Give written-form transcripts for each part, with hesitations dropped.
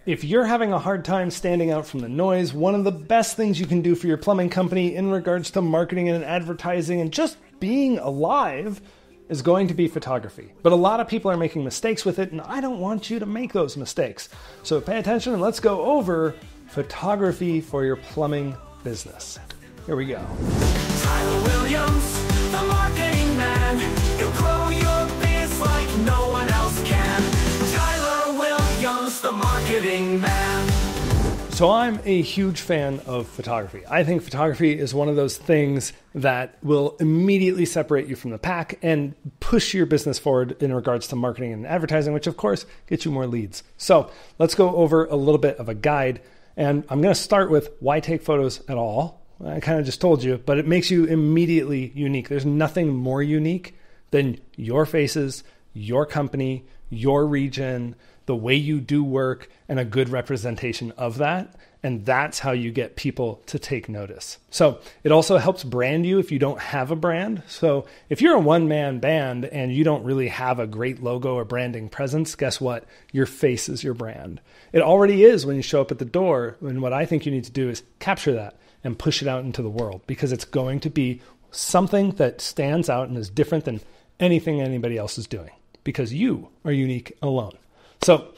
If you're having a hard time standing out from the noise, one of the best things you can do for your plumbing company in regards to marketing and advertising and just being alive is going to be photography. But a lot of people are making mistakes with it, and I don't want you to make those mistakes. So pay attention and let's go over photography for your plumbing business. Here we go. Tyler Williams, the marketing man. He'll grow your biz like no one else can. Tyler Williams, the marketing man. So I'm a huge fan of photography. I think photography is one of those things that will immediately separate you from the pack and push your business forward in regards to marketing and advertising, which of course gets you more leads. So let's go over a little bit of a guide. And I'm going to start with why take photos at all. I kind of just told you, but it makes you immediately unique. There's nothing more unique than your faces, your company, your region, the way you do work, and a good representation of that. And that's how you get people to take notice. So it also helps brand you if you don't have a brand. So if you're a one-man band and you don't really have a great logo or branding presence, guess what? Your face is your brand. It already is when you show up at the door. And what I think you need to do is capture that and push it out into the world, because it's going to be something that stands out and is different than anything anybody else is doing, because you are unique alone. So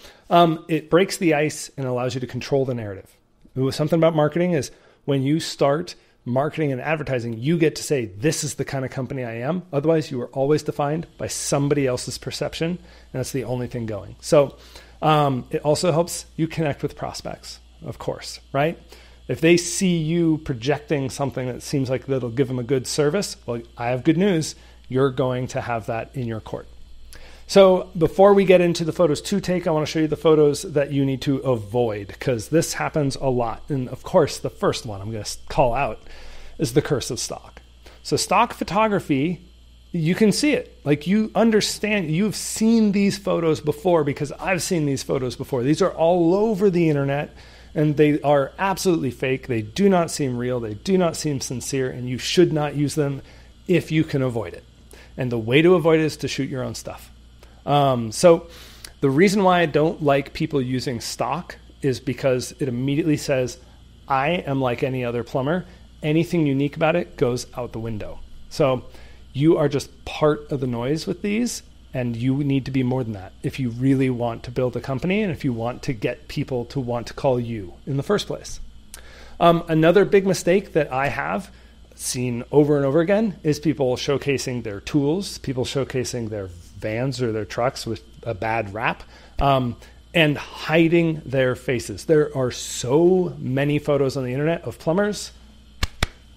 it breaks the ice and allows you to control the narrative. Something about marketing is when you start marketing and advertising, you get to say, this is the kind of company I am. Otherwise, you are always defined by somebody else's perception, and that's the only thing going. So it also helps you connect with prospects, of course, right? If they see you projecting something that seems like that'll give them a good service, well, I have good news. You're going to have that in your court. So before we get into the photos to take, I want to show you the photos that you need to avoid, because this happens a lot. And of course, the first one I'm going to call out is the curse of stock. So stock photography, you can see it. Like, you understand, you've seen these photos before, because I've seen these photos before. These are all over the internet, and they are absolutely fake. They do not seem real. They do not seem sincere, and you should not use them if you can avoid it. And the way to avoid it is to shoot your own stuff. So the reason why I don't like people using stock is because it immediately says, I am like any other plumber. Anything unique about it goes out the window. So you are just part of the noise with these, and you need to be more than that if you really want to build a company and if you want to get people to want to call you in the first place. Another big mistake that I have seen over and over again is people showcasing their tools, people showcasing their vans or their trucks with a bad rap, and hiding their faces. There are so many photos on the internet of plumbers,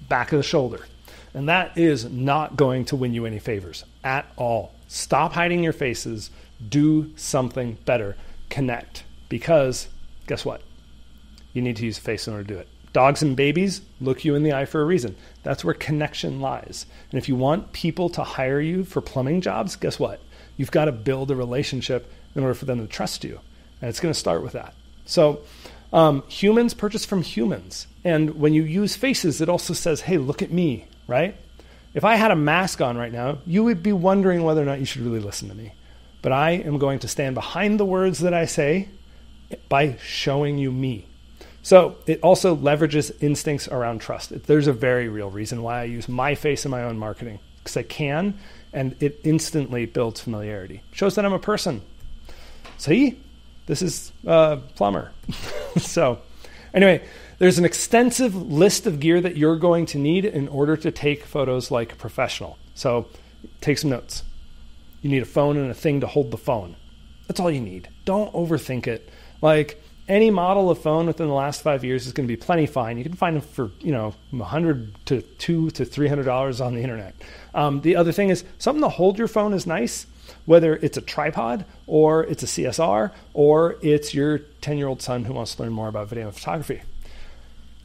back of the shoulder. And that is not going to win you any favors at all. Stop hiding your faces. Do something better. Connect. Because guess what? You need to use a face in order to do it. Dogs and babies look you in the eye for a reason. That's where connection lies. And if you want people to hire you for plumbing jobs, guess what? You've got to build a relationship in order for them to trust you. And it's going to start with that. So humans purchase from humans. And when you use faces, it also says, hey, look at me, right? If I had a mask on right now, you would be wondering whether or not you should really listen to me. But I am going to stand behind the words that I say by showing you me. So it also leverages instincts around trust. There's a very real reason why I use my face in my own marketing, because I can, and it instantly builds familiarity. Shows that I'm a person. See, this is a plumber. So anyway, there's an extensive list of gear that you're going to need in order to take photos like a professional. So take some notes. You need a phone and a thing to hold the phone. That's all you need. Don't overthink it. Like, any model of phone within the last 5 years is going to be plenty fine. You can find them for, $100 to $200 to $300 on the internet. The other thing is, something to hold your phone is nice, whether it's a tripod or it's a CSR or it's your 10-year-old son who wants to learn more about video and photography.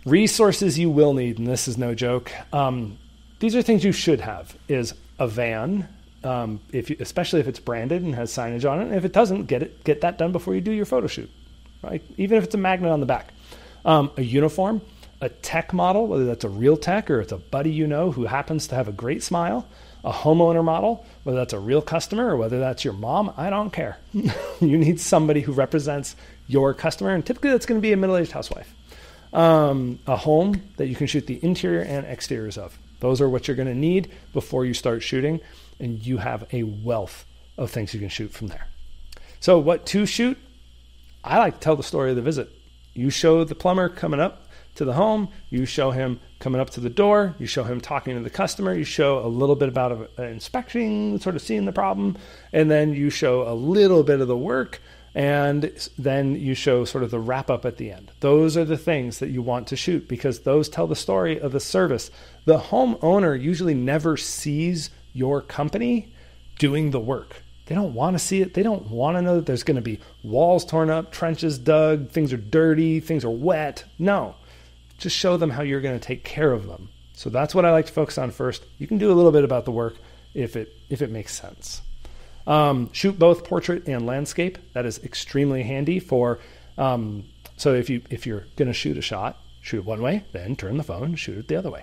Resources you will need, and this is no joke. These are things you should have, is a van, especially if it's branded and has signage on it. And if it doesn't, get that done before you do your photo shoot. Right? Even if it's a magnet on the back. A uniform, a tech model, whether that's a real tech or it's a buddy who happens to have a great smile, A homeowner model, whether that's a real customer or whether that's your mom, I don't care. You need somebody who represents your customer, and typically that's going to be a middle-aged housewife. A home that you can shoot the interior and exteriors of. Those are what you're going to need before you start shooting, and you have a wealth of things you can shoot from there. So what to shoot? I like to tell the story of the visit. You show the plumber coming up to the home, you show him coming up to the door, you show him talking to the customer, you show a little bit about inspection, sort of seeing the problem, and then you show a little bit of the work, and then you show sort of the wrap up at the end. Those are the things that you want to shoot because those tell the story of the service. The homeowner usually never sees your company doing the work. They don't want to see it. They don't want to know that there's going to be walls torn up, trenches dug, things are dirty, things are wet. No. Just show them how you're going to take care of them. So that's what I like to focus on first. You can do a little bit about the work if it makes sense. Shoot both portrait and landscape. That is extremely handy for, so if you're going to shoot a shot, shoot it one way, then turn the phone, shoot it the other way.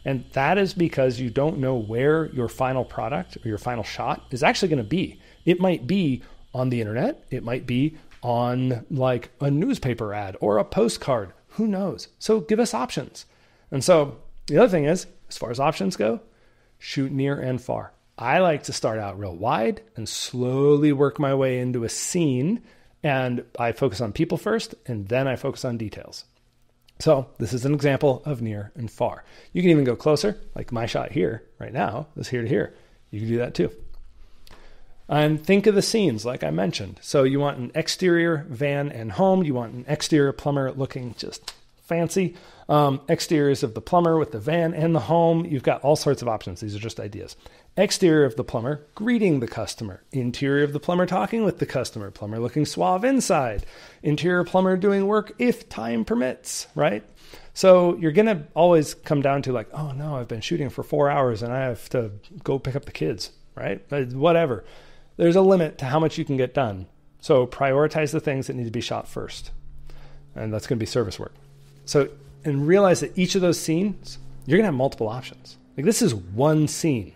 And that is because you don't know where your final product or your final shot is actually going to be. It might be on the internet. It might be on like a newspaper ad or a postcard. Who knows? So give us options. And so the other thing is, as far as options go, shoot near and far. I like to start out real wide and slowly work my way into a scene. And I focus on people first, and then I focus on details. So this is an example of near and far. You can even go closer, like my shot here right now is here to here. You can do that too. And think of the scenes like I mentioned. So you want an exterior van and home. You want an exterior plumber looking just fancy. Exteriors of the plumber with the van and the home. You've got all sorts of options. These are just ideas. Exterior of the plumber greeting the customer. Interior of the plumber talking with the customer. Plumber looking suave inside. Interior plumber doing work if time permits, right? So you're going to always come down to like, oh no, I've been shooting for 4 hours and I have to go pick up the kids, right? Whatever. There's a limit to how much you can get done. So prioritize the things that need to be shot first. And that's going to be service work. So, and realize that each of those scenes, you're going to have multiple options. Like this is one scene.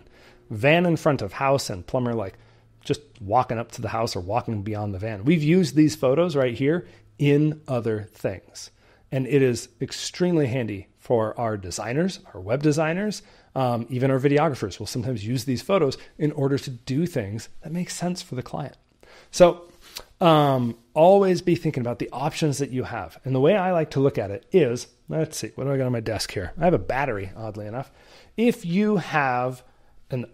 Van in front of house and plumber like just walking up to the house or walking beyond the van. We've used these photos right here in other things. And it is extremely handy for our designers, our web designers, even our videographers will sometimes use these photos in order to do things that make sense for the client. So always be thinking about the options that you have. And the way I like to look at it is, let's see, what do I got on my desk here? I have a battery, oddly enough. If you have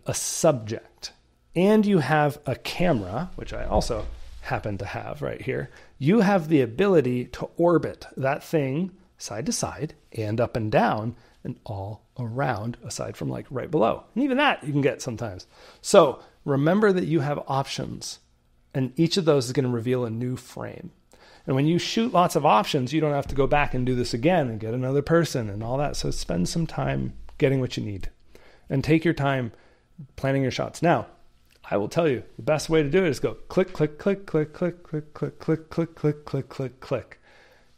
a subject and you have a camera, which I also happen to have right here, you have the ability to orbit that thing side to side and up and down and all around, aside from like right below. And even that you can get sometimes. So remember that you have options, and each of those is going to reveal a new frame. And when you shoot lots of options, you don't have to go back and do this again and get another person and all that. So spend some time getting what you need and take your time planning your shots. Now, I will tell you, the best way to do it is go click, click, click, click, click, click, click, click, click, click, click, click, click.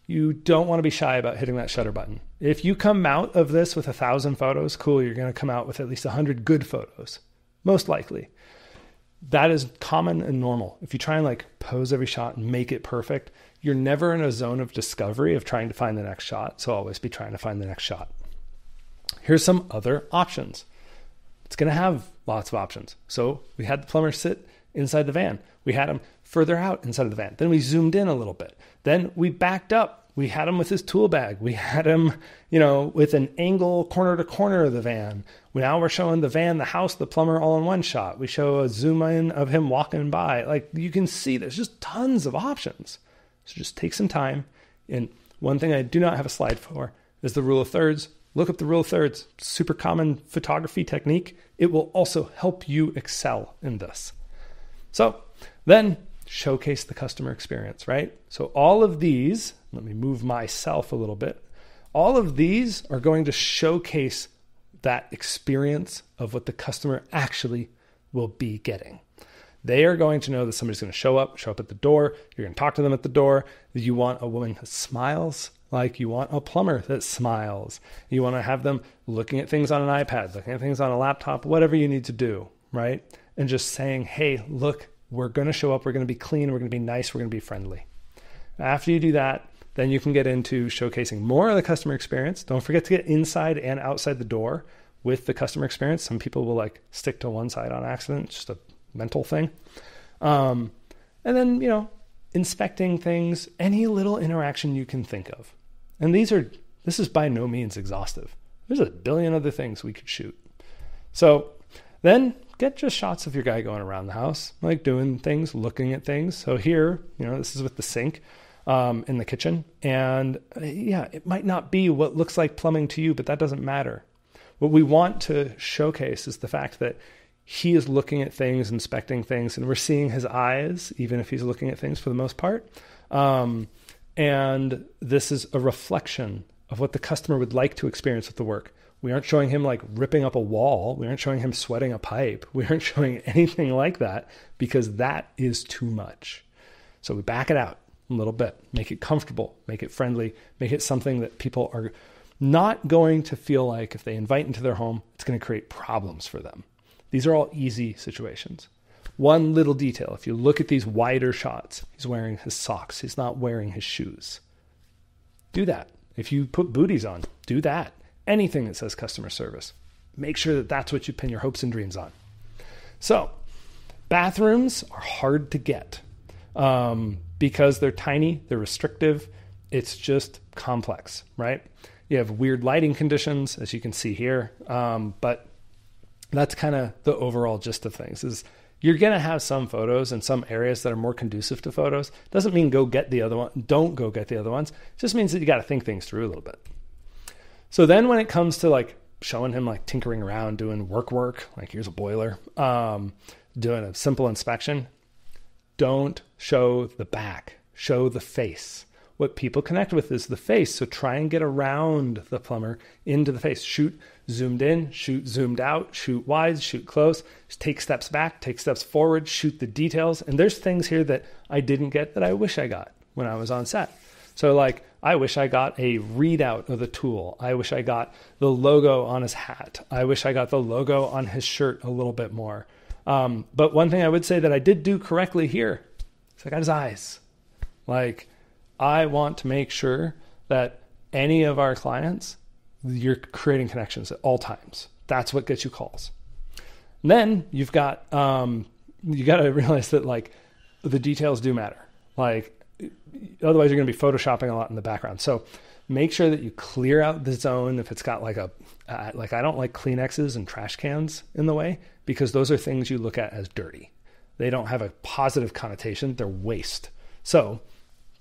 You don't want to be shy about hitting that shutter button. If you come out of this with 1,000 photos, cool, you're going to come out with at least 100 good photos, most likely. That is common and normal. If you try and like pose every shot and make it perfect, you're never in a zone of discovery of trying to find the next shot. So always be trying to find the next shot. Here's some other options. It's going to have lots of options. So we had the plumber sit inside the van. We had him further out inside of the van. Then we zoomed in a little bit. Then we backed up. We had him with his tool bag. We had him, with an angle corner to corner of the van. Now we're showing the van, the house, the plumber all in one shot. We show a zoom in of him walking by. Like you can see there's just tons of options. So just take some time. And one thing I do not have a slide for is the rule of thirds. Look up the rule of thirds. Super common photography technique. It will also help you excel in this. So then showcase the customer experience, right? So all of these, let me move myself a little bit. All of these are going to showcase that experience of what the customer actually will be getting. They are going to know that somebody's going to show up at the door. You're going to talk to them at the door. You want a woman who smiles Like you want a plumber that smiles. You want to have them looking at things on an iPad, looking at things on a laptop, whatever you need to do, right? And just saying, hey, look, we're going to show up. We're going to be clean. We're going to be nice. We're going to be friendly. After you do that, then you can get into showcasing more of the customer experience. Don't forget to get inside and outside the door with the customer experience. Some people will like stick to one side on accident. It's just a mental thing. And then, inspecting things, any little interaction you can think of. And this is by no means exhaustive. There's a billion other things we could shoot. So then get just shots of your guy going around the house, like doing things, looking at things. So here, this is with the sink in the kitchen. And it might not be what looks like plumbing to you, but that doesn't matter. What we want to showcase is the fact that he is looking at things, inspecting things, and we're seeing his eyes, even if he's looking at things for the most part. And this is a reflection of what the customer would like to experience with the work. We aren't showing him like ripping up a wall. We aren't showing him sweating a pipe. We aren't showing anything like that because that is too much. So we back it out a little bit, make it comfortable, make it friendly, make it something that people are not going to feel like if they invite into their home, it's going to create problems for them. These are all easy situations. One little detail, if you look at these wider shots, he's wearing his socks. He's not wearing his shoes. Do that. If you put booties on, do that. Anything that says customer service, make sure that that's what you pin your hopes and dreams on. So bathrooms are hard to get because they're tiny, they're restrictive. It's just complex, right? You have weird lighting conditions, as you can see here. But that's kind of the overall gist of things is you're going to have some photos in some areas that are more conducive to photos. Doesn't mean go get the other one. Don't go get the other ones. It just means that you got to think things through a little bit. So then when it comes to like showing him like tinkering around, doing work, like here's a boiler, doing a simple inspection, don't show the back, show the face. What people connect with is the face. So try and get around the plumber into the face. Shoot zoomed in, shoot zoomed out, shoot wide, shoot close, just take steps back, take steps forward, shoot the details. And there's things here that I didn't get that I wish I got when I was on set. So like, I wish I got a readout of the tool. I wish I got the logo on his hat. I wish I got the logo on his shirt a little bit more. But one thing I would say that I did do correctly here is I got his eyes. Like, I want to make sure that any of our clients, you're creating connections at all times. That's what gets you calls. And then you've got, you got to realize that like the details do matter. Like otherwise you're going to be photoshopping a lot in the background. So make sure that you clear out the zone. If it's got like I don't like Kleenexes and trash cans in the way because those are things you look at as dirty. They don't have a positive connotation. They're waste. So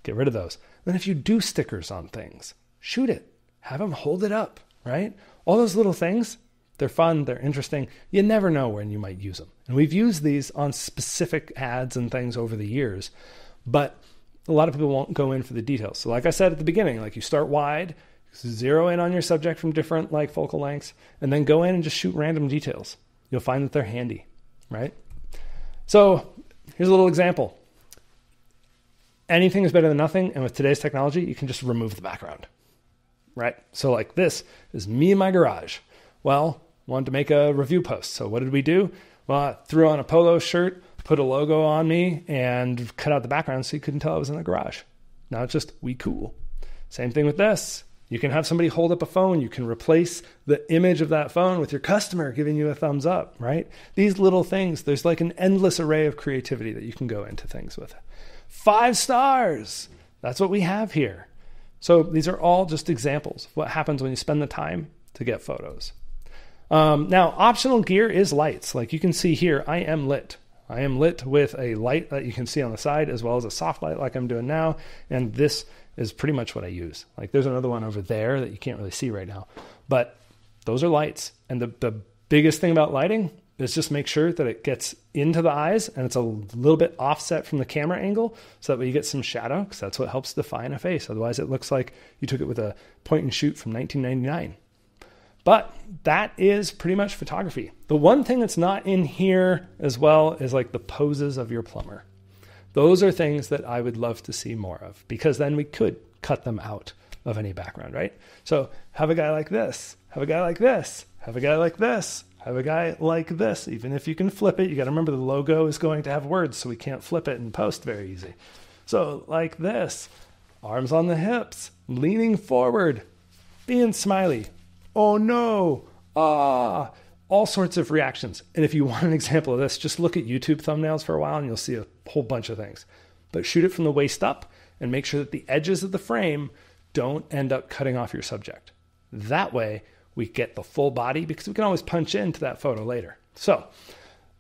get rid of those. Then if you do stickers on things, shoot it. Have them hold it up, right? All those little things, they're fun, they're interesting. You never know when you might use them. And we've used these on specific ads and things over the years, but a lot of people won't go in for the details. So like I said at the beginning, like you start wide, zero in on your subject from different like focal lengths, and then go in and just shoot random details. You'll find that they're handy, right? So here's a little example. Anything is better than nothing. And with today's technology, you can just remove the background, right? So like this is me in my garage. Well, wanted to make a review post. So what did we do? Well, I threw on a polo shirt, put a logo on me and cut out the background so you couldn't tell I was in the garage. Now it's just we cool. Same thing with this. You can have somebody hold up a phone. You can replace the image of that phone with your customer giving you a thumbs up, right? These little things, there's like an endless array of creativity that you can go into things with. 5 stars. That's what we have here. So these are all just examples of what happens when you spend the time to get photos. Now, optional gear is lights. Like you can see here, I am lit. I am lit with a light that you can see on the side as well as a soft light like I'm doing now. And this is pretty much what I use. Like there's another one over there that you can't really see right now. But those are lights. And the biggest thing about lighting is just make sure that it gets into the eyes and it's a little bit offset from the camera angle so that way you get some shadow because that's what helps define a face. Otherwise it looks like you took it with a point and shoot from 1999. But that is pretty much photography. The one thing that's not in here as well is like the poses of your plumber. Those are things that I would love to see more of because then we could cut them out of any background, right? So have a guy like this, have a guy like this, have a guy like this, have a guy like this. Even if you can flip it, you got to remember the logo is going to have words, so we can't flip it in post very easy. So like this, arms on the hips, leaning forward, being smiley. Oh no, ah, all sorts of reactions. And if you want an example of this, just look at YouTube thumbnails for a while and you'll see a whole bunch of things. But shoot it from the waist up and make sure that the edges of the frame don't end up cutting off your subject. That way we get the full body, because we can always punch into that photo later. So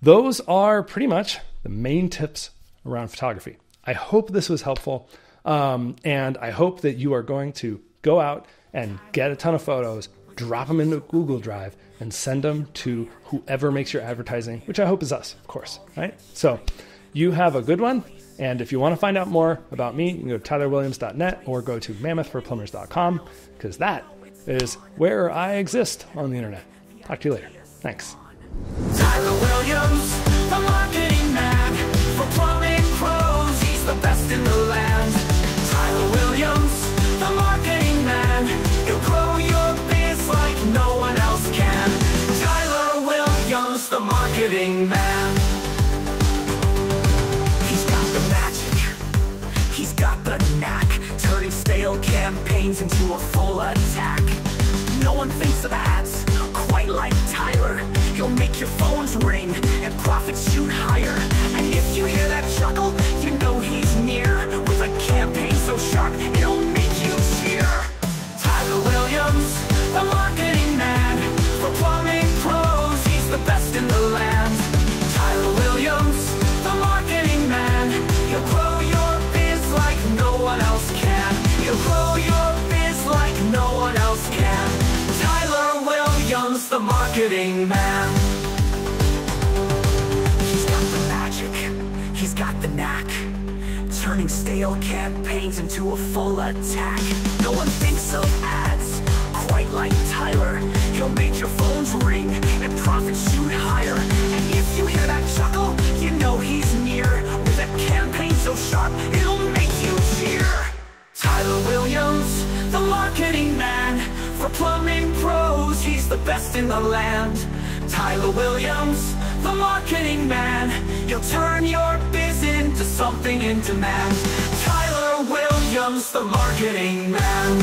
those are pretty much the main tips around photography. I hope this was helpful. And I hope that you are going to go out and get a ton of photos, drop them into Google Drive, and send them to whoever makes your advertising, which I hope is us, of course, right? So you have a good one. And if you want to find out more about me, you can go to tylerwilliams.net or go to mammothforplumbers.com, because that is where I exist on the internet. Talk to you later. Thanks. Tyler Williams, the marketing man for plumbing pros. He's the best in the land. Tyler Williams, the marketing man. He'll grow your biz like no one else can. Tyler Williams, the marketing man. He's got the magic. He's got the knack, turning stale campaigns into a full attack. No one thinks of ads quite like Tyler. He'll make your phones ring and profits shoot higher. And if you hear that chuckle, you know he's near. With a campaign so sharp, it'll make you cheer. Tyler Williams, the marketing man for plumbing pros. He's the best in the land. Tyler Williams, the marketing man. He'll grow your biz like no one else can. He'll grow your biz like no one else can. Tyler Williams, the marketing man. He's got the magic, he's got the knack, turning stale campaigns into a full attack. No one thinks of ads quite like Tyler. He'll make your phones ring and profits shoot higher. And if you hear that chuckle, you know he's near. With a campaign so sharp, it'll make you cheer. Tyler Williams, the marketing man for plumbing pros. He's the best in the land. Tyler Williams, the marketing man. He'll turn your biz into something in demand. Tyler Williams, the marketing man.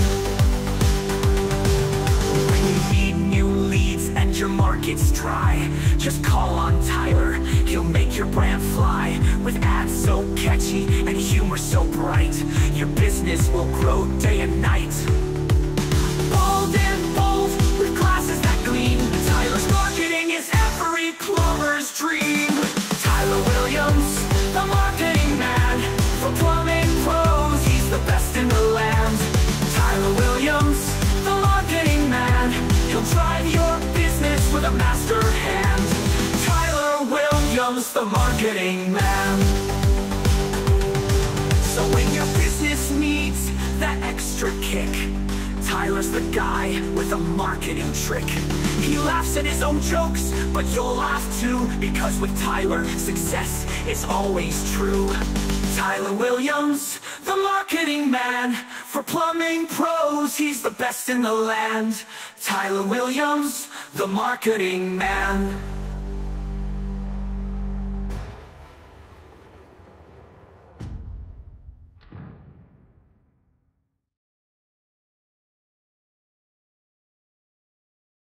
When you need new leads and your market's dry, just call on Tyler. He'll make your brand fly. With ads so catchy and humor so bright, your business will grow day and night. Bold and bold, with glasses that gleam, Tyler's marketing is every plumber's dream. Tyler Williams, the marketing man for plumbing pros. He's the best in the land. Tyler Williams, the marketing man. He'll drive your business with a master hand. Tyler Williams, the marketing man. So when your business needs that extra kick, Tyler's the guy with a marketing trick. He laughs at his own jokes, but you'll laugh too, because with Tyler, success is always true. Tyler Williams, the marketing man for plumbing pros. He's the best in the land. Tyler Williams, the marketing man.